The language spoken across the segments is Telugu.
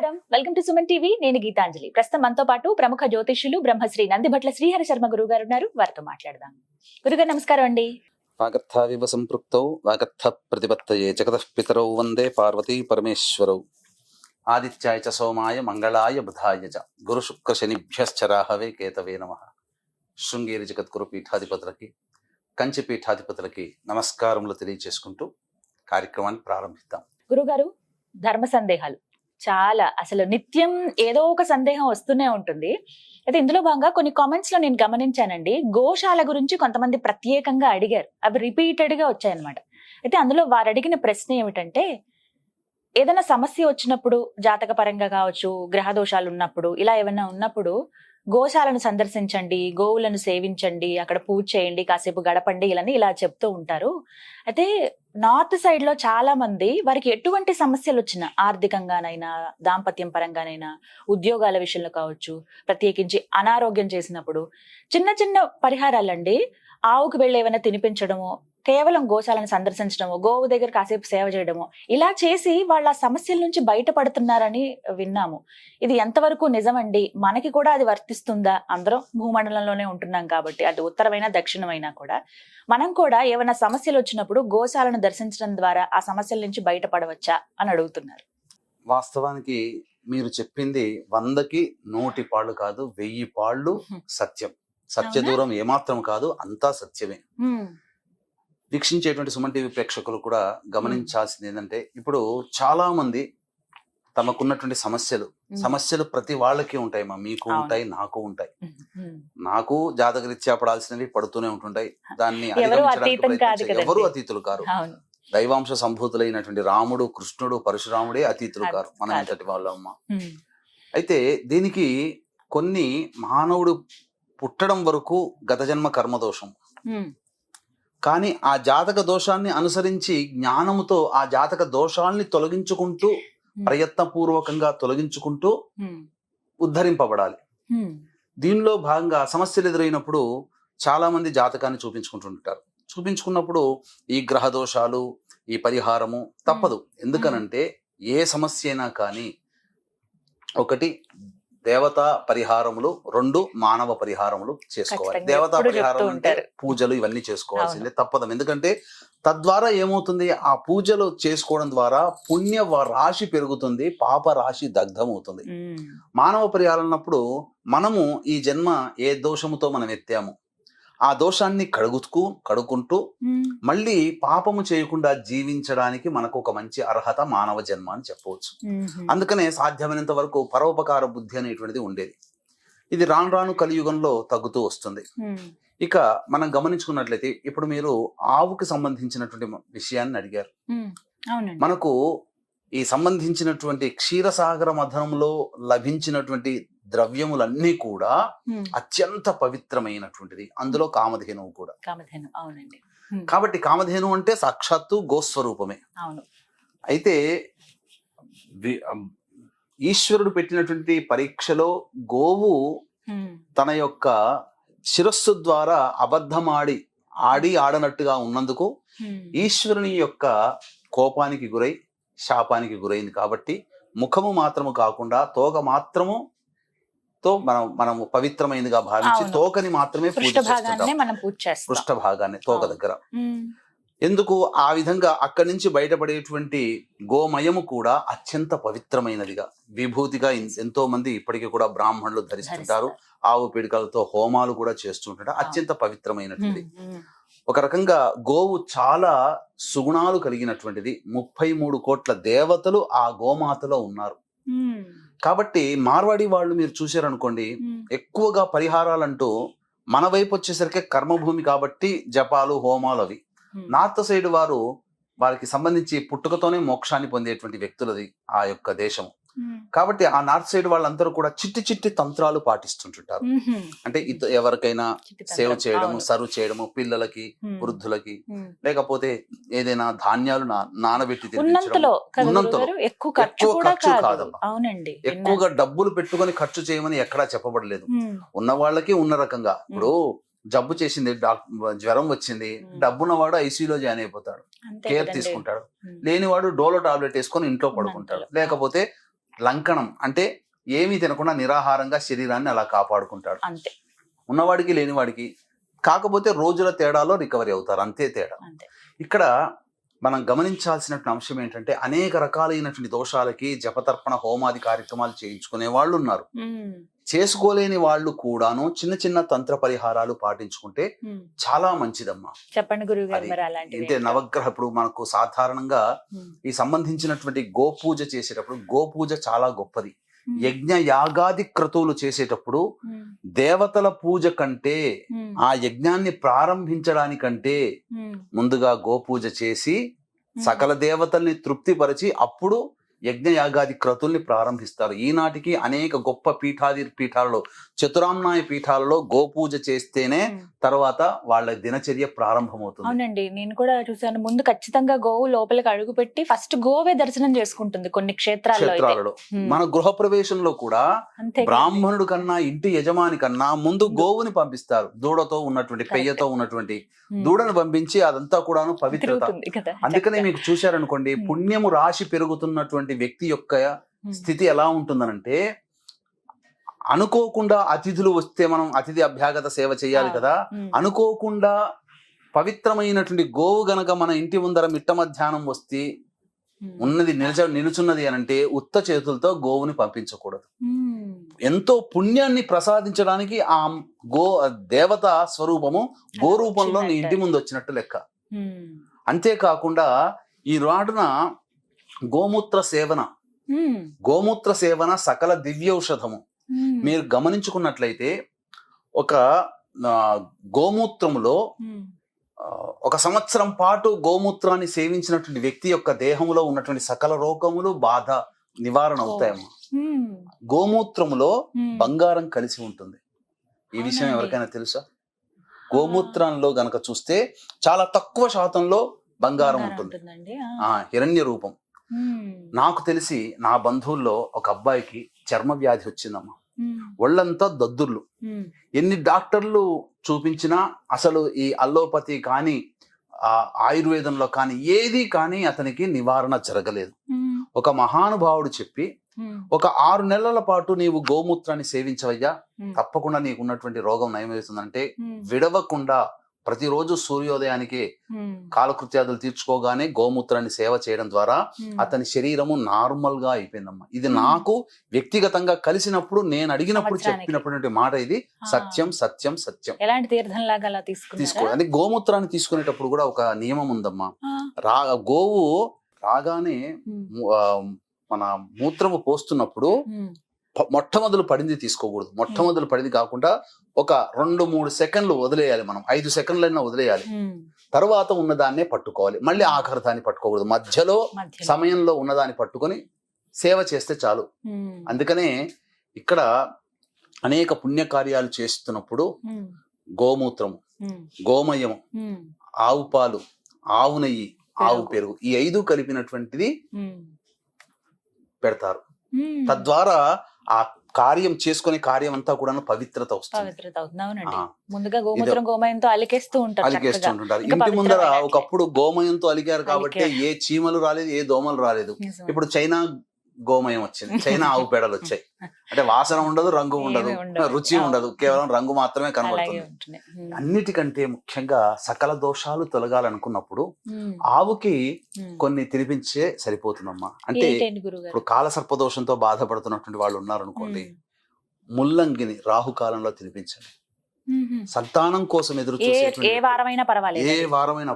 నమస్కారం, వెల్కమ్ టు సుమన్ టీవీ. నేను గీతాంజలి. ప్రస్తుతం మనతో పాటు ప్రముఖ జ్యోతిష్యులు బ్రహ్మశ్రీ నందిభట్ల శ్రీహరి శర్మ గురువు గారు ఉన్నారు. వారితో మాట్లాడదాం. గురుగారు నమస్కారం అండి. వాగర్థావివ సంపృక్తౌ వాగర్థ ప్రతిపత్తయే జగతః పితరౌ వందే పార్వతీ పరమేశ్వరౌ. ఆదిత్యాయ చ సోమాయ మంగళాయ బుధాయ చ గురు శుక్ర శనిభ్యశ్చ రాహవే కేతవే నమః. శృంగేరి జగద్గురు పీఠాధిపతులకి, కంచి పీఠాధిపతులకి నమస్కారములు తెలియజేసుకుంటూ కార్యక్రమాన్ని ప్రారంభిద్దాం. గురుగారు, ధర్మ సందేహాలు చాలా, అసలు నిత్యం ఏదో ఒక సందేహం వస్తూనే ఉంటుంది. అయితే ఇందులో భాగంగా కొన్ని కామెంట్స్ లో నేను గమనించానండి, గోశాల గురించి కొంతమంది ప్రత్యేకంగా అడిగారు. అవి రిపీటెడ్ గా వచ్చాయన్నమాట. అయితే అందులో వారు అడిగిన ప్రశ్న ఏమిటంటే, ఏదైనా సమస్య వచ్చినప్పుడు, జాతక పరంగా కావచ్చు, గ్రహ దోషాలు ఉన్నప్పుడు, ఇలా ఏమైనా ఉన్నప్పుడు గోశాలను సందర్శించండి, గోవులను సేవించండి, అక్కడ పూజ చేయండి, కాసేపు గడపండి, ఇలా చెప్తూ ఉంటారు. అయితే నార్త్ సైడ్ లో చాలా మంది వారికి ఎటువంటి సమస్యలు వచ్చినా, ఆర్థికంగానైనా, దాంపత్యం పరంగానైనా, ఉద్యోగాల విషయంలో కావచ్చు, ప్రత్యేకించి అనారోగ్యం చేసినప్పుడు చిన్న చిన్న పరిహారాలండి, ఆవుకు వెళ్ళి ఏమైనా తినిపించడమో, కేవలం గోశాలను సందర్శించడమో, గోవు దగ్గర కాసేపు సేవ చేయడమో, ఇలా చేసి వాళ్ళ సమస్యల నుంచి బయటపడుతున్నారని విన్నాము. ఇది ఎంతవరకు నిజమండి? మనకి కూడా అది వర్తిస్తుందా? అందరం భూమండలంలోనే ఉంటున్నాం కాబట్టి, అది ఉత్తరమైనా దక్షిణమైనా కూడా మనం కూడా ఏమైనా సమస్యలు వచ్చినప్పుడు గోశాలను దర్శించడం ద్వారా ఆ సమస్యల నుంచి బయటపడవచ్చా అని అడుగుతున్నారు. వాస్తవానికి మీరు చెప్పింది 100కి 100 పాళ్ళు కాదు, 1000 పాళ్ళు సత్యం. సత్య దూరం ఏమాత్రం కాదు, అంతా సత్యమే. వీక్షించేటువంటి సుమన్ టీవీ ప్రేక్షకులు కూడా గమనించాల్సింది ఏంటంటే, ఇప్పుడు చాలా మంది తమకున్నటువంటి సమస్యలు ప్రతి వాళ్ళకి ఉంటాయి. మీకు ఉంటాయి, నాకు ఉంటాయి. నాకు జాతకరీత్యా పడాల్సినవి పడుతూనే ఉంటుంటాయి. దాన్ని ఎవరు అతీతులు కారు. దైవాంశ సంభూతులైనటువంటి రాముడు, కృష్ణుడు, పరశురాముడే అతీతులు కారు. మనం ఎంతటి వాళ్ళమ్మ. అయితే దీనికి కొన్ని మానవుడు పుట్టడం వరకు గత జన్మ కర్మదోషం, కానీ ఆ జాతక దోషాన్ని అనుసరించి జ్ఞానముతో ఆ జాతక దోషాల్ని తొలగించుకుంటూ, ప్రయత్నపూర్వకంగా తొలగించుకుంటూ ఉద్ధరింపబడాలి. దీనిలో భాగంగా సమస్యలు ఎదురైనప్పుడు చాలా మంది జాతకాన్ని చూపించుకుంటుంటారు. చూపించుకున్నప్పుడు ఈ గ్రహ దోషాలు, ఈ పరిహారము తప్పదు. ఎందుకనంటే ఏ సమస్య అయినా కానీ, ఒకటి దేవతా పరిహారములు, 2 మానవ పరిహారములు చేసుకోవాలి. దేవతా పరిహారం అంటే పూజలు ఇవన్నీ చేసుకోవాల్సిందే, తప్పదు. ఎందుకంటే తద్వారా ఏమవుతుంది, ఆ పూజలు చేసుకోవడం ద్వారా పుణ్య రాశి పెరుగుతుంది, పాప రాశి దగ్ధమవుతుంది. మానవ పరిహారం అన్నప్పుడు మనము ఈ జన్మ ఏ దోషముతో మనం ఎత్తాము, ఆ దోషాన్ని కడుక్కుంటూ మళ్ళీ పాపము చేయకుండా జీవించడానికి మనకు ఒక మంచి అర్హత మానవ జన్మ అని చెప్పవచ్చు. అందుకనే సాధ్యమైనంత వరకు పరోపకార బుద్ధి అనేటువంటిది ఉండేది. ఇది రాను రాను కలియుగంలో తగ్గుతూ వస్తుంది. ఇక మనం గమనించుకున్నట్లయితే, ఇప్పుడు మీరు ఆవుకి సంబంధించినటువంటి విషయాన్ని అడిగారు. మనకు ఈ సంబంధించినటువంటి క్షీరసాగర మథనంలో లభించినటువంటి ద్రవ్యములన్నీ కూడా అత్యంత పవిత్రమైనటువంటిది. అందులో కామధేనువు కూడా. కాబట్టి కామధేను అంటే సాక్షాత్తు గోస్వరూపమే. అయితే ఈశ్వరుడు పెట్టినటువంటి పరీక్షలో గోవు తన యొక్క శిరస్సు ద్వారా ఆడనట్టుగా ఉన్నందుకు ఈశ్వరుని యొక్క కోపానికి గురై శాపానికి గురైంది. కాబట్టి ముఖము మాత్రము కాకుండా తోక మాత్రము తో మనము పవిత్రమైనదిగా భావించి తోకని మాత్రమే పృష్ఠ భాగాన్ని తోక దగ్గర. ఎందుకు ఆ విధంగా అక్కడి నుంచి బయటపడేటువంటి గోమయము కూడా అత్యంత పవిత్రమైనదిగా, విభూతిగా ఎంతో మంది ఇప్పటికీ కూడా బ్రాహ్మణులు ధరిస్తుంటారు. ఆవు పిడికలతో హోమాలు కూడా చేస్తుంటారు. అత్యంత పవిత్రమైనటువంటిది. ఒక రకంగా గోవు చాలా సుగుణాలు కలిగినటువంటిది. 33 కోట్ల దేవతలు ఆ గోమాతలో ఉన్నారు. కాబట్టి మార్వాడి వాళ్ళు మీరు చూశారనుకోండి, ఎక్కువగా పరిహారాలంటూ మన వైపు వచ్చేసరికి కర్మభూమి కాబట్టి జపాలు, హోమాలు అవి. నార్త్ సైడ్ వారికి సంబంధించి పుట్టుకతోనే మోక్షాన్ని పొందేటువంటి వ్యక్తులది ఆ యొక్క దేశం. కాబట్టి ఆ నార్త్ సైడ్ వాళ్ళందరూ కూడా చిట్టి చిట్టి తంత్రాలు పాటిస్తుంటుంటారు. అంటే ఎవరికైనా సేవ చేయడము, సర్వ్ చేయడము, పిల్లలకి, వృద్ధులకి, లేకపోతే ఏదైనా ధాన్యాలు నానబెట్టి తినిపించడం. ఎక్కువ ఖర్చు కాదమ్మా. ఎక్కువగా డబ్బులు పెట్టుకొని ఖర్చు చేయమని ఎక్కడా చెప్పబడలేదు. ఉన్న వాళ్ళకి ఉన్న రకంగా. ఇప్పుడు జబ్బు చేసింది, జ్వరం వచ్చింది, డబ్బున్నవాడు ఐసీయూలో జాయిన్ అయిపోతాడు, కేర్ తీసుకుంటాడు. లేనివాడు డోలో టాబ్లెట్ వేసుకొని ఇంట్లో పడుకుంటాడు. లేకపోతే లంకణం అంటే ఏమీ తినకుండా నిరాహారంగా శరీరాన్ని అలా కాపాడుకుంటాడు. అంతే ఉన్నవాడికి లేనివాడికి, కాకపోతే రోజుల తేడాలో రికవరీ అవుతారు, అంతే తేడా. అంతే. ఇక్కడ మనం గమనించాల్సినటువంటి అంశం ఏంటంటే అనేక రకాలైనటువంటి దోషాలకి జపతర్పణ హోమాది కార్యక్రమాలు చేయించుకునే వాళ్ళు ఉన్నారు. చేసుకోలేని వాళ్ళు కూడాను చిన్న చిన్న తంత్ర పరిహారాలు పాటించుకుంటే చాలా మంచిదమ్మా. చెప్పండి గురువు గారు అది మరి అలాంటివి అంటే నవగ్రహ ఇప్పుడు మనకు సాధారణంగా ఈ సంబంధించినటువంటి గోపూజ చేసేటప్పుడు గోపూజ చాలా గొప్పది. యజ్ఞ యాగాది క్రతువులు చేసేటప్పుడు దేవతల పూజ కంటే ఆ యజ్ఞాన్ని ప్రారంభించడానికంటే ముందుగా గోపూజ చేసి సకల దేవతల్ని తృప్తిపరిచి అప్పుడు యజ్ఞ యాగాది క్రతుల్ని ప్రారంభిస్తారు. ఈనాటికి అనేక గొప్ప పీఠాలలో చతురామ్నాయ పీఠాలలో గోపూజ చేస్తేనే తర్వాత వాళ్ళ దినచర్య ప్రారంభమవుతుంది. అవునండి, నేను కూడా చూసాను. ముందు ఖచ్చితంగా గోవు లోపలికి అడుగు పెట్టి ఫస్ట్ గోవే దర్శనం చేసుకుంటుంది కొన్ని క్షేత్రాలలో. మన గృహ ప్రవేశంలో కూడా బ్రాహ్మణుడు కన్నా ఇంటి యజమాని కన్నా ముందు గోవుని పంపిస్తారు. దూడతో ఉన్నటువంటి పెయ్యతో ఉన్నటువంటి దూడను పంపించి అదంతా కూడాను పవిత్రత. అందుకనే మీకు చూశారనుకోండి, పుణ్యము రాశి పెరుగుతున్నటువంటి వ్యక్తి యొక్క స్థితి ఎలా ఉంటుందనంటే, అనుకోకుండా అతిథులు వస్తే మనం అతిథి అభ్యాగత సేవ చేయాలి కదా, అనుకోకుండా పవిత్రమైనటువంటి గోవు గనక మన ఇంటి ముందర మిట్ట మధ్యాహ్నం వస్తే ఉన్నది నిలుచున్నది అనంటే ఉత్త చేతులతో గోవుని పంపించకూడదు. ఎంతో పుణ్యాన్ని ప్రసాదించడానికి ఆ దేవత స్వరూపము గో రూపంలో నీ ఇంటి ముందు వచ్చినట్టు లెక్క. అంతేకాకుండా ఈ నాడున గోమూత్ర సేవన సకల దివ్యౌషధము. మీరు గమనించుకున్నట్లయితే ఒక గోమూత్రములో 1 సంవత్సరం పాటు గోమూత్రాన్ని సేవించినటువంటి వ్యక్తి యొక్క దేహంలో ఉన్నటువంటి సకల రోగములు బాధ నివారణ అవుతాయమ్మా. గోమూత్రములో బంగారం కలిసి ఉంటుంది. ఈ విషయం ఎవరికైనా తెలుసా? గోమూత్రంలో గనక చూస్తే చాలా తక్కువ శాతంలో బంగారం ఉంటుంది, హిరణ్య రూపం. నాకు తెలిసి నా బంధువుల్లో ఒక అబ్బాయికి చర్మ వ్యాధి వచ్చిందమ్మా. ఒళ్ళంతా దద్దుర్లు. ఎన్ని డాక్టర్లు చూపించినా అసలు ఈ అల్లోపతి కానీ ఆయుర్వేదంలో కానీ ఏది కానీ అతనికి నివారణ జరగలేదు. ఒక మహానుభావుడు చెప్పి, ఒక 6 నెలల పాటు నీవు గోమూత్రాన్ని సేవించవయ్యా, తప్పకుండా నీకు ఉన్నటువంటి రోగం నయమవుతుందంటే విడవకుండా ప్రతిరోజు సూర్యోదయానికి కాలకృత్యాదులు తీర్చుకోగానే గోమూత్రాన్ని సేవ చేయడం ద్వారా అతని శరీరము నార్మల్ గా అయిపోయిందమ్మా. ఇది నాకు వ్యక్తిగతంగా కలిసినప్పుడు నేను అడిగినప్పుడు చెప్పినటువంటి మాట. ఇది సత్యం సత్యం సత్యం. ఎలాంటి తీర్థంలాగా అలా తీసుకోవాలి. గోమూత్రాన్ని తీసుకునేటప్పుడు కూడా ఒక నియమం ఉందమ్మా. గోవు రాగానే మన మూత్రము పోస్తున్నప్పుడు మొట్టమొదలు పడింది తీసుకోకూడదు. మొట్టమొదలు పడింది కాకుండా ఒక 2-3 సెకండ్లు వదిలేయాలి. మనం 5 సెకండ్లైనా వదిలేయాలి. తర్వాత ఉన్నదాన్నే పట్టుకోవాలి. మళ్ళీ ఆఖరి దాన్ని పట్టుకోకూడదు. మధ్యలో సమయంలో ఉన్నదాన్ని పట్టుకొని సేవ చేస్తే చాలు. అందుకనే ఇక్కడ అనేక పుణ్యకార్యాలు చేస్తున్నప్పుడు గోమూత్రము, గోమయము, ఆవు పాలు, ఆవు నెయ్యి, ఆవు పెరుగు, ఈ 5 కలిపినటువంటిది పెడతారు. తద్వారా ఆ కార్యం చేసుకునే కార్యం అంతా కూడా పవిత్రత వస్తుంది. ముందుగా గోమూత్రం గోమయంతో అలికేస్తూ ఉంటారు. ఇంటి ముందర ఒకప్పుడు గోమయంతో అలికారు కాబట్టి ఏ చీమలు రాలేదు, ఏ దోమలు రాలేదు. ఇప్పుడు చైనా గోమయం వచ్చింది, చైనా ఆవు పేడలు వచ్చాయి. అంటే వాసన ఉండదు, రంగు ఉండదు, రుచి ఉండదు, కేవలం రంగు మాత్రమే కనబడుతుంది. అన్నిటికంటే ముఖ్యంగా సకల దోషాలు తొలగాలనుకున్నప్పుడు ఆవుకి కొన్ని తినిపించే సరిపోతుందమ్మా. అంటే ఇప్పుడు కాలసర్పదోషంతో బాధపడుతున్నటువంటి వాళ్ళు ఉన్నారనుకోండి, ముల్లంగిని రాహుకాలంలో తినిపించండి. సంతానం కోసం ఎదురు చూసే ఏ వారమైనా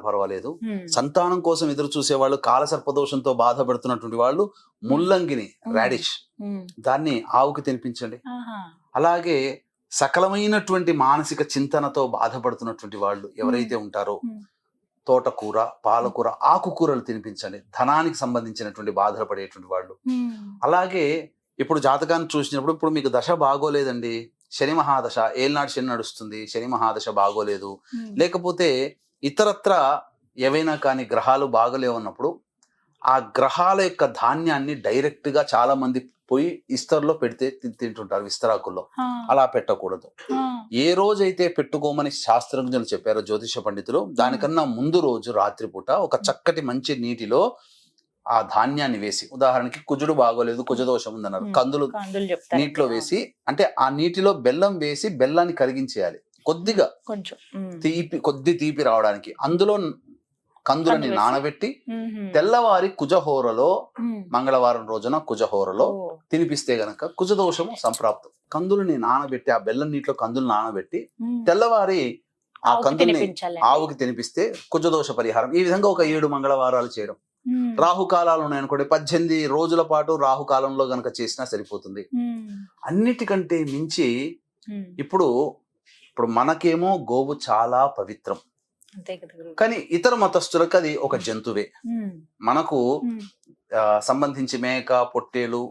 పర్వాలేదు, సంతానం కోసం ఎదురు చూసే వాళ్ళు, కాలసర్పదోషంతో బాధపడుతున్నటువంటి వాళ్ళు ముల్లంగిని, రాడిష్, దాన్ని ఆవుకి తినిపించండి. అలాగే సకలమైనటువంటి మానసిక చింతనతో బాధపడుతున్నటువంటి వాళ్ళు ఎవరైతే ఉంటారో తోటకూర, పాలకూర, ఆకుకూరలు తినిపించండి. ధనానికి సంబంధించినటువంటి బాధలు పడేటువంటి వాళ్ళు. అలాగే ఇప్పుడు జాతకాన్ని చూసినప్పుడు, ఇప్పుడు మీకు దశ బాగోలేదండి, శని మహాదశ, ఏళ్ళనాడు శని నడుస్తుంది, శని మహాదశ బాగోలేదు, లేకపోతే ఇతరత్ర ఏవైనా కానీ గ్రహాలు బాగలేవన్నప్పుడు ఆ గ్రహాల యొక్క ధాన్యాన్ని డైరెక్ట్ గా చాలా మంది పోయి ఇస్తర్లో పెడితే తింటుంటారు, విస్తరాకుల్లో. అలా పెట్టకూడదు. ఏ రోజైతే పెట్టుకోమని శాస్త్రజ్ఞులు చెప్పారో జ్యోతిష పండితులు, దానికన్నా ముందు రోజు రాత్రిపూట ఒక చక్కటి మంచి నీటిలో ఆ ధాన్యాన్ని వేసి, ఉదాహరణకి కుజుడు బాగోలేదు, కుజదోషం ఉందన్నారు, కందులు కందులు చెప్తారు నీటిలో వేసి, అంటే ఆ నీటిలో బెల్లం వేసి బెల్లాన్ని కరిగించేయాలి కొద్దిగా, కొంచెం కొద్ది తీపి రావడానికి. అందులో కందులని కందులు వేసి? నానబెట్టి తెల్లవారి కుజహోరలో, మంగళవారం రోజున కుజహోరలో తినిపిస్తే గనక కుజదోషము సంప్రాప్తం. కందులని నానబెట్టి, ఆ బెల్లం నీటిలో కందులు నానబెట్టి తెల్లవారి ఆ కందుల్ని ఆవుకి తినిపిస్తే కుజదోష పరిహారం. ఈ విధంగా ఒక 7 మంగళవారాలు చేయడం. రాహుకాలాలు ఉన్నాయనుకోండి, 18 రోజుల పాటు రాహుకాలంలో గనక చేసినా సరిపోతుంది. అన్నిటికంటే మించి ఇప్పుడు మనకేమో గోవు చాలా పవిత్రం, కానీ ఇతర మతస్థులకు అది ఒక జంతువే. మనకు సంబంధించి మేక, పొట్టేలు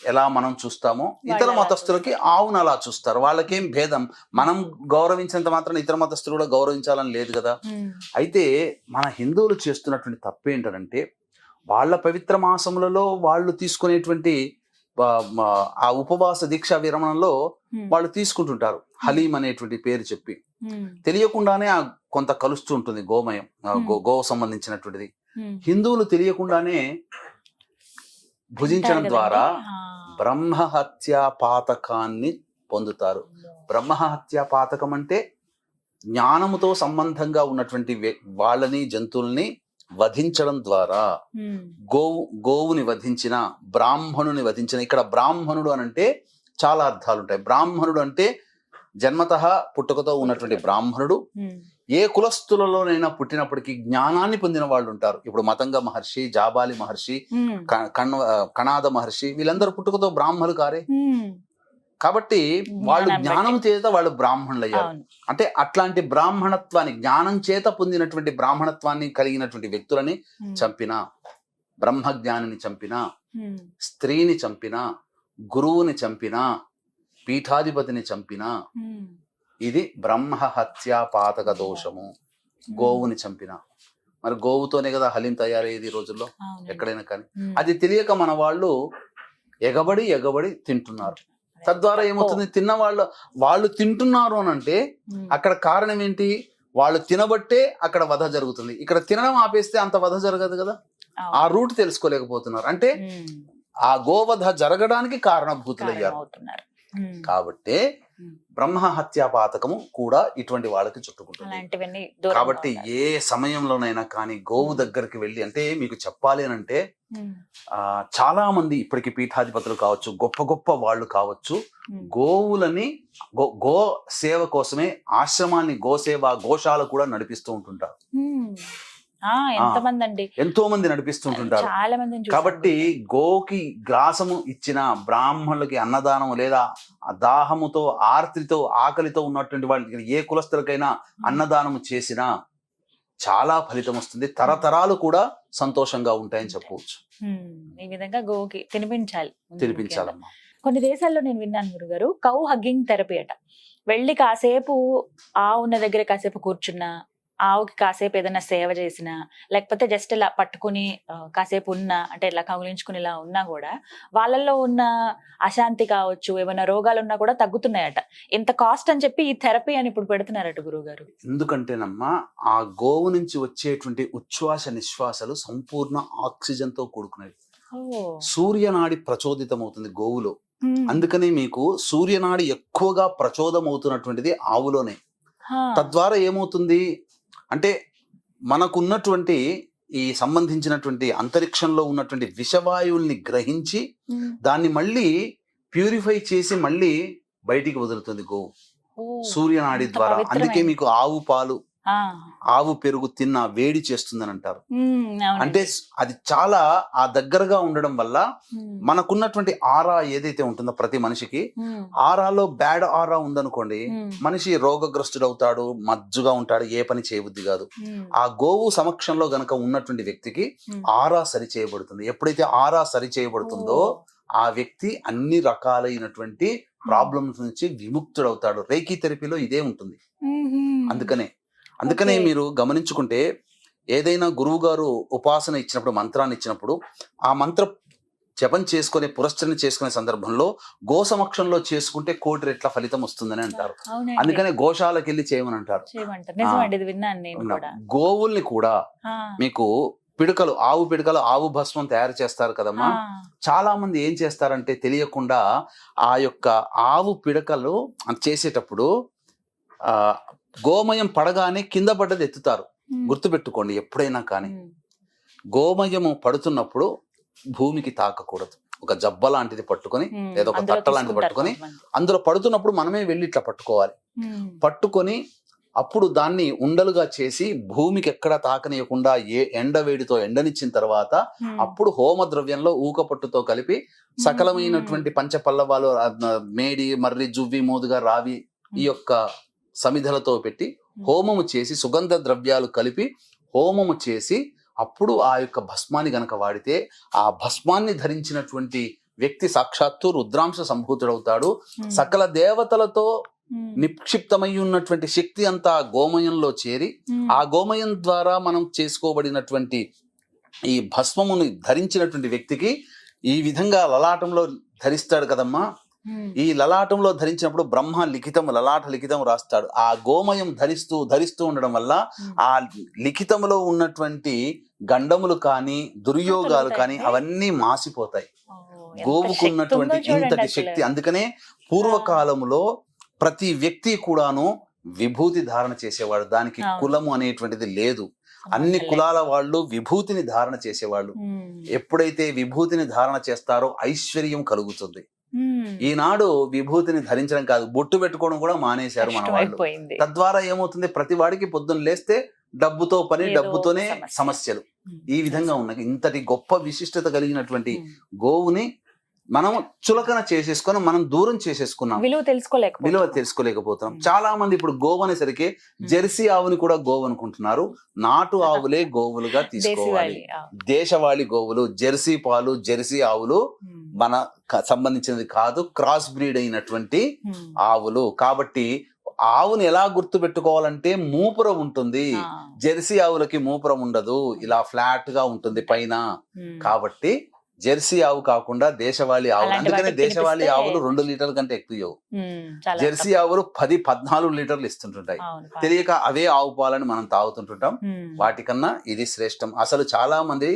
ఎలా మనం చూస్తామో ఇతర మతస్థులకి ఆవును అలా చూస్తారు. వాళ్ళకేం భేదం, మనం గౌరవించినంత మాత్రం ఇతర మతస్థులు కూడా గౌరవించాలని లేదు కదా. అయితే మన హిందువులు చేస్తున్నటువంటి తప్పు ఏంటంటే, వాళ్ళ పవిత్ర మాసములలో వాళ్ళు తీసుకునేటువంటి ఆ ఉపవాస దీక్ష విరమణలో వాళ్ళు తీసుకుంటుంటారు హలీం అనేటువంటి పేరు చెప్పి. తెలియకుండానే ఆ కొంత కలుస్తూ ఉంటుంది గోమయం, గో సంబంధించినటువంటిది. హిందువులు తెలియకుండానే భుజించడం ద్వారా బ్రహ్మహత్యా పాతకాన్ని పొందుతారు. బ్రహ్మహత్యా పాతకం అంటే జ్ఞానముతో సంబంధంగా ఉన్నటువంటి వాళ్ళని, జంతువుల్ని వధించడం ద్వారా, గోవుని వధించిన, బ్రాహ్మణుని వధించిన. ఇక్కడ బ్రాహ్మణుడు అనంటే చాలా అర్థాలు ఉంటాయి. బ్రాహ్మణుడు అంటే జన్మతః పుట్టుకతో ఉన్నటువంటి బ్రాహ్మణుడు. ఏ కులస్తులలోనైనా పుట్టినప్పటికీ జ్ఞానాన్ని పొందిన వాళ్ళు ఉంటారు. ఇప్పుడు మతంగ మహర్షి, జాబాలి మహర్షి, కణాద మహర్షి, వీళ్ళందరూ పుట్టుకతో బ్రాహ్మణులు కారే. కాబట్టి వాళ్ళు జ్ఞానం చేత వాళ్ళు బ్రాహ్మణులు అయ్యారు. అంటే అట్లాంటి బ్రాహ్మణత్వాన్ని, జ్ఞానం చేత పొందినటువంటి బ్రాహ్మణత్వాన్ని కలిగినటువంటి వ్యక్తులని చంపిన, బ్రహ్మజ్ఞానిని చంపిన, స్త్రీని చంపిన, గురువుని చంపిన, పీఠాధిపతిని చంపిన, ఇది బ్రహ్మహత్యా పాతక దోషము. గోవుని చంపిన, మరి గోవుతోనే కదా హలీం తయారయ్యేది ఈ రోజుల్లో ఎక్కడైనా. కానీ అది తెలియక మన వాళ్ళు ఎగబడి తింటున్నారు. తద్వారా ఏమవుతుంది, తిన్న వాళ్ళు తింటున్నారు అని అంటే అక్కడ కారణం ఏంటి, వాళ్ళు తినబట్టే అక్కడ వధ జరుగుతుంది. ఇక్కడ తినడం ఆపేస్తే అంత వధ జరగదు కదా. ఆ రూట్ తెలుసుకోలేకపోతున్నారు. అంటే ఆ గోవధ జరగడానికి కారణభూతులయ్యారు. కాబట్టి బ్రహ్మహత్యా పాతకము కూడా ఇటువంటి వాళ్ళకి చుట్టుకుంటుంది. కాబట్టి ఏ సమయంలోనైనా కానీ గోవు దగ్గరికి వెళ్ళి, అంటే మీకు చెప్పాలి అని అంటే చాలా మంది ఇప్పటికి పీఠాధిపతులు కావచ్చు, గొప్ప గొప్ప వాళ్ళు కావచ్చు, గోవులని గో సేవ కోసమే ఆశ్రమాన్ని, గోసేవ, గోశాల కూడా నడిపిస్తూ ఉంటుంటారు. ఎంతో మంది నడిపిస్తుంటుంటారు. కాబట్టి గోకి గ్రాసము ఇచ్చిన, బ్రాహ్మణులకి అన్నదానము లేదా దాహముతో, ఆర్తితో, ఆకలితో ఉన్నటువంటి వాళ్ళకి, ఏ కులస్తులకైనా అన్నదానము చేసినా చాలా ఫలితం వస్తుంది. తరతరాలు కూడా సంతోషంగా ఉంటాయని చెప్పవచ్చు. ఈ విధంగా గోకి తినిపించాలమ్మా. కొన్ని దేశాల్లో నేను విన్నాను గురుగారు, కౌ హగ్గింగ్ థెరపీ అట. వెళ్ళి కాసేపు ఆవున్న దగ్గర కాసేపు కూర్చున్నా, ఆవుకి కాసేపు ఏదైనా సేవ చేసినా, లేకపోతే జస్ట్ ఇలా పట్టుకుని కాసేపు ఉన్నా, అంటే ఇలా కౌలించుకుని ఇలా ఉన్నా కూడా వాళ్ళల్లో ఉన్న అశాంతి కావచ్చు, ఏమైనా రోగాలు ఉన్నా కూడా తగ్గుతున్నాయట. ఇంత కాస్ట్ అని చెప్పి ఈ థెరపీ అని ఇప్పుడు పెడుతున్నారట గురువు. ఎందుకంటేనమ్మా, ఆ గోవు నుంచి వచ్చేటువంటి ఉచ్ఛ్వాస నిశ్వాసాలు సంపూర్ణ ఆక్సిజన్ తో కూడుకునేవి. సూర్యనాడి ప్రచోదితం అవుతుంది గోవులో. అందుకనే మీకు సూర్యనాడి ఎక్కువగా ప్రచోదం అవుతున్నటువంటిది ఆవులోనే. తద్వారా ఏమవుతుంది అంటే, మనకున్నటువంటి ఈ సంబంధించినటువంటి అంతరిక్షంలో ఉన్నటువంటి విషవాయువుల్ని గ్రహించి దాన్ని మళ్ళీ ప్యూరిఫై చేసి మళ్ళీ బయటికి వదులుతుంది గోవు సూర్యనాడి ద్వారా. అందుకే మీకు ఆవు పాలు, ఆవు పెరుగు తిన్న వేడి చేస్తుందని అంటారు. అంటే అది చాలా ఆ దగ్గరగా ఉండడం వల్ల మనకున్నటువంటి ఆరా ఏదైతే ఉంటుందో ప్రతి మనిషికి, ఆరాలో బ్యాడ్ ఆరా ఉందనుకోండి, మనిషి రోగగ్రస్తుడు అవుతాడు, మజ్జుగా ఉంటాడు, ఏ పని చేయబుద్ధి కాదు. ఆ గోవు సమక్షంలో గనక ఉన్నటువంటి వ్యక్తికి ఆరా సరి చేయబడుతుంది. ఎప్పుడైతే ఆరా సరి చేయబడుతుందో ఆ వ్యక్తి అన్ని రకాలైనటువంటి ప్రాబ్లమ్స్ నుంచి విముక్తుడవుతాడు. రేకీ థెరపీలో ఇదే ఉంటుంది. అందుకనే మీరు గమనించుకుంటే, ఏదైనా గురువు గారు ఉపాసన ఇచ్చినప్పుడు, మంత్రాన్ని ఇచ్చినప్పుడు, ఆ మంత్ర జపం చేసుకునే, పురస్చరణ చేసుకునే సందర్భంలో గో సమక్షంలో చేసుకుంటే 1,000,000 రెట్ల ఫలితం వస్తుందని అంటారు. అందుకనే గోశాలకు వెళ్ళి చేయమని అంటారు. గోవుల్ని కూడా మీకు పిడకలు, ఆవు భస్మం తయారు చేస్తారు కదమ్మా. చాలా మంది ఏం చేస్తారంటే తెలియకుండా ఆ యొక్క ఆవు పిడకలు చేసేటప్పుడు గోమయం పడగానే కింద పడ్డది ఎత్తుతారు. గుర్తుపెట్టుకోండి, ఎప్పుడైనా కానీ గోమయము పడుతున్నప్పుడు భూమికి తాకకూడదు. ఒక జబ్బ లాంటిది పట్టుకొని లేదా ఒక తట్ట లాంటిది పట్టుకొని అందులో పడుతున్నప్పుడు మనమే వెళ్ళి ఇట్లా పట్టుకోవాలి. పట్టుకొని అప్పుడు దాన్ని ఉండలుగా చేసి భూమికి ఎక్కడ తాకనీయకుండా ఎండవేడితో ఎండనిచ్చిన తర్వాత అప్పుడు హోమ ద్రవ్యంలో ఊకపట్టుతో కలిపి సకలమైనటువంటి పంచపల్లవాలు, మేడి, మర్రి, జువ్వి, మోదుగా, రావి ఈ యొక్క సమిధలతో పెట్టి హోమము చేసి సుగంధ ద్రవ్యాలు కలిపి హోమము చేసి అప్పుడు ఆ యొక్క భస్మాన్ని గనక వాడితే ఆ భస్మాన్ని ధరించినటువంటి వ్యక్తి సాక్షాత్తు రుద్రాంశ సంభూతుడవుతాడు. సకల దేవతలతో నిక్షిప్తమై ఉన్నటువంటి శక్తి అంతా గోమయంలో చేరి ఆ గోమయం ద్వారా మనం చేసుకోబడినటువంటి ఈ భస్మముని ధరించినటువంటి వ్యక్తికి ఈ విధంగా లలాటంలో ధరిస్తాడు కదమ్మా. ఈ లలాటంలో ధరించినప్పుడు బ్రహ్మ లలాట లిఖితం రాస్తాడు. ఆ గోమయం ధరిస్తూ ఉండడం వల్ల ఆ లిఖితములో ఉన్నటువంటి గండములు కానీ దుర్యోగాలు కానీ అవన్నీ మాసిపోతాయి. గోవుకున్నటువంటి ఇంతటి శక్తి. అందుకనే పూర్వకాలములో ప్రతి వ్యక్తి కూడాను విభూతి ధారణ చేసేవాడు. దానికి కులము అనేటువంటిది లేదు. అన్ని కులాల వాళ్ళు విభూతిని ధారణ చేసేవాళ్ళు. ఎప్పుడైతే విభూతిని ధారణ చేస్తారో ఐశ్వర్యం కలుగుతుంది. ఈనాడు విభూతిని ధరించడం కాదు, బొట్టు పెట్టుకోవడం కూడా మానేశారు మన వాళ్ళు. తద్వారా ఏమవుతుంది, ప్రతి వాడికి పొద్దున్న లేస్తే డబ్బుతో పని, డబ్బుతోనే సమస్యలు. ఈ విధంగా ఉన్నాయి. ఇంతటి గొప్ప విశిష్టత కలిగినటువంటి గోవుని మనం చులకన చేసేసుకొని మనం దూరం చేసేసుకున్నాం, విలువ తెలుసుకోలేకపోతున్నాం. చాలా మంది ఇప్పుడు గోవు అనేసరికి జెర్సీ ఆవుని కూడా గోవు అనుకుంటున్నారు. నాటు ఆవులే గోవులుగా తీసుకోవాలి. దేశవాళీ గోవులు, జెర్సీ పాలు, జెర్సీ ఆవులు మన సంబంధించినది కాదు, క్రాస్ బ్రీడ్ అయినటువంటి ఆవులు. కాబట్టి ఆవుని ఎలా గుర్తు పెట్టుకోవాలంటే మూపురం ఉంటుంది. జెర్సీ ఆవులకి మూపురం ఉండదు, ఇలా ఫ్లాట్ గా ఉంటుంది పైన. కాబట్టి జెర్సీ ఆవు కాకుండా దేశవాళీ ఆవు. అందుకనే దేశవాళీ ఆవులు 2 లీటర్ల కంటే ఎక్కువ. జెర్సీ ఆవులు 10-14 లీటర్లు ఇస్తుంటుంటాయి. తెలియక అవే ఆవు పాలని మనం తాగుతుంటుంటాం. వాటికన్నా ఇది శ్రేష్టం. అసలు చాలా మంది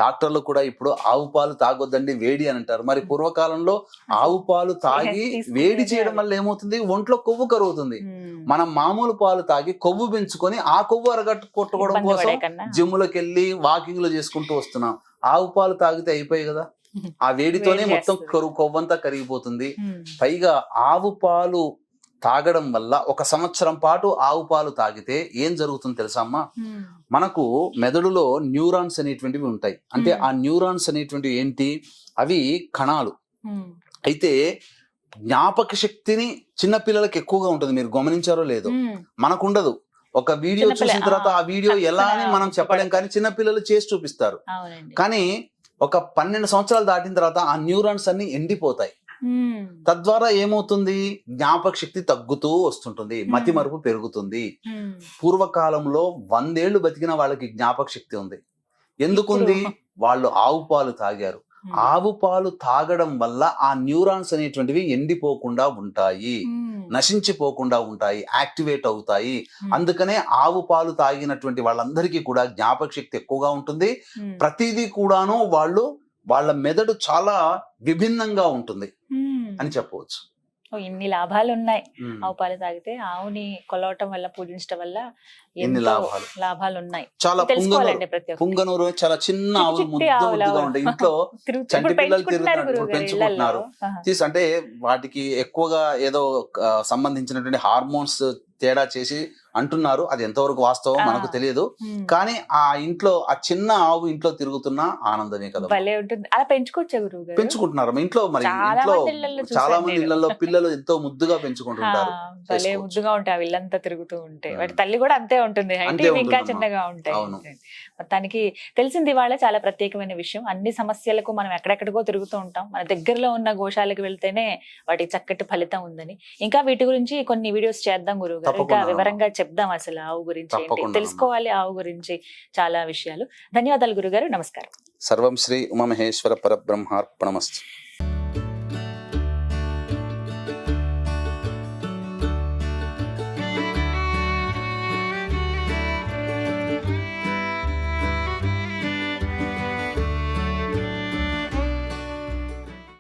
డాక్టర్లు కూడా ఇప్పుడు ఆవు పాలు తాగొద్దండి, వేడి అని అంటారు. మరి పూర్వకాలంలో ఆవు పాలు తాగి వేడి చేయడం వల్ల ఏమవుతుంది, ఒంట్లో కొవ్వు కరుగుతుంది. మనం మామూలు పాలు తాగి కొవ్వు పెంచుకొని ఆ కొవ్వు అరగట్టు కొట్టుకోవడం కోసం జిమ్ములకు వెళ్ళి వాకింగ్లు చేసుకుంటూ వస్తున్నాం. ఆవు పాలు తాగితే అయిపోయి కదా, ఆ వేడితోనే మొత్తం కొవ్వంతా కరిగిపోతుంది. పైగా ఆవు పాలు తాగడం వల్ల 1 సంవత్సరం పాటు ఆవు పాలు తాగితే ఏం జరుగుతుంది తెలుసా అమ్మా? మనకు మెదడులో న్యూరాన్స్ అనేటువంటివి ఉంటాయి. అంటే ఆ న్యూరాన్స్ అనేటువంటివి ఏంటి, అవి కణాలు. అయితే జ్ఞాపక శక్తిని చిన్నపిల్లలకి ఎక్కువగా ఉంటుంది. మీరు గమనించారో లేదో, మనకుండదు. ఒక వీడియో చూసిన తర్వాత ఆ వీడియో ఎలా అని మనం చెప్పలేం, కానీ చిన్నపిల్లలు చేసి చూపిస్తారు. కానీ ఒక 12 సంవత్సరాలు దాటిన తర్వాత ఆ న్యూరాన్స్ అన్ని ఎండిపోతాయి. తద్వారా ఏమవుతుంది, జ్ఞాపక శక్తి తగ్గుతూ వస్తుంటుంది, మతి మరుపు పెరుగుతుంది. పూర్వకాలంలో 100 ఏళ్లు బతికిన వాళ్ళకి జ్ఞాపక శక్తి ఉంది. ఎందుకుంది? వాళ్ళు ఆవు పాలు తాగారు. ఆవు పాలు తాగడం వల్ల ఆ న్యూరాన్స్ అనేటువంటివి ఎండిపోకుండా ఉంటాయి, నశించిపోకుండా ఉంటాయి, యాక్టివేట్ అవుతాయి. అందుకనే ఆవు పాలు తాగినటువంటి వాళ్ళందరికీ కూడా జ్ఞాపక శక్తి ఎక్కువగా ఉంటుంది. ప్రతిదీ కూడాను వాళ్ళ మెదడు చాలా విభిన్నంగా ఉంటుంది అని చెప్పవచ్చు. ఇన్ని లాభాలు ఉన్నాయి ఆవు పాలు తాగితే. ఆవుని కొలవటం వల్ల, పూజించడం వల్ల ఎన్ని లాభాలు ఉన్నాయి. చాలా పుంగనూరు చాలా చిన్న ఆవులు ముద్దుగా ఉంటాయి. ఇంట్లో చంటి పిల్లలు పెంచుకుంటున్నారు. అంటే వాటికి ఎక్కువగా ఏదో సంబంధించినటువంటి హార్మోన్స్ తేడా చేసి అంటున్నారు. అది ఎంతవరకు వాస్తవం మనకు తెలియదు. కానీ ఆ ఇంట్లో ఆ చిన్న ఆవు ఇంట్లో తిరుగుతున్నా ఆనందమే కదా. అలా పెంచుకుంటున్నారు ఇంట్లో. మరి ఇంట్లో చాలా మంది ఇళ్లలో పిల్లలు ఎంతో ముద్దుగా పెంచుకుంటుంటారు. ముద్దుగా ఉంటాయి అవి ఇల్లంతా తిరుగుతూ ఉంటే. వాటి తల్లి కూడా అంతే ఉంటుంది, ఇంకా చిన్నగా ఉంటాయి. మొత్తానికి తెలిసింది ఇవాళ చాలా ప్రత్యేకమైన విషయం. అన్ని సమస్యలకు మనం ఎక్కడెక్కడికో తిరుగుతూ ఉంటాం, మన దగ్గరలో ఉన్న గోశాలకు వెళ్తేనే వాటి చక్కటి ఫలితం ఉందని. ఇంకా వీటి గురించి కొన్ని వీడియోస్ చేద్దాం గురువు గారు, ఇంకా వివరంగా చెప్దాం. అసలు ఆవు గురించి తెలుసుకోవాలి, ఆవు గురించి చాలా విషయాలు. ధన్యవాదాలు గురుగారు, నమస్కారం. సర్వం శ్రీ ఉమామహేశ్వర పరబ్రహ్మార్పణమస్తు.